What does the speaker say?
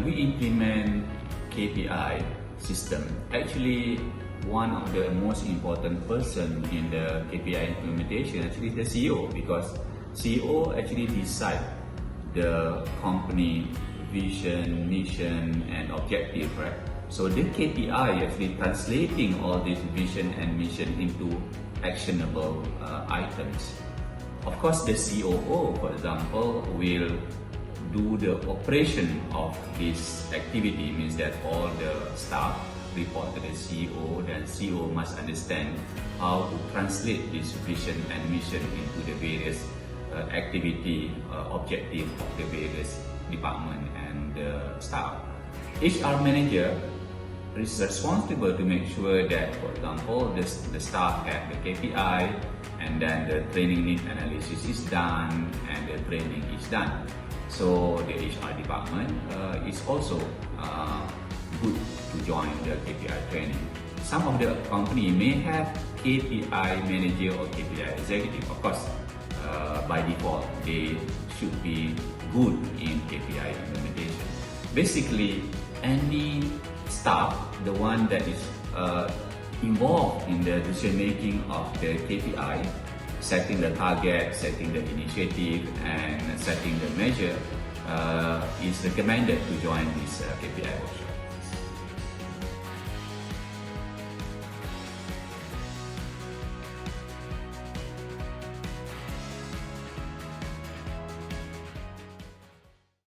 we implement KPI system, actually one of the most important person in the KPI implementation actually is the CEO, because CEO actually decide the company vision, mission and objective, right? So the KPI actually translating all this vision and mission into actionable items. Of course, the COO, for example, will do the operation of this activity, means that all the staff report to the CEO, then CEO must understand how to translate this vision and mission into the various activity objective of the various department and staff. HR manager is responsible to make sure that, for example, the staff have the KPI, and then the training need analysis is done and the training is done. So the HR department is also good to join the KPI training. Some of the company may have KPI manager or KPI executive. Of course, by default, they should be good in KPI implementation. Basically, any staff, the one that is involved in the decision making of the KPI, setting the target, setting the initiative, and setting the measure, is recommended to join this KPI workshop.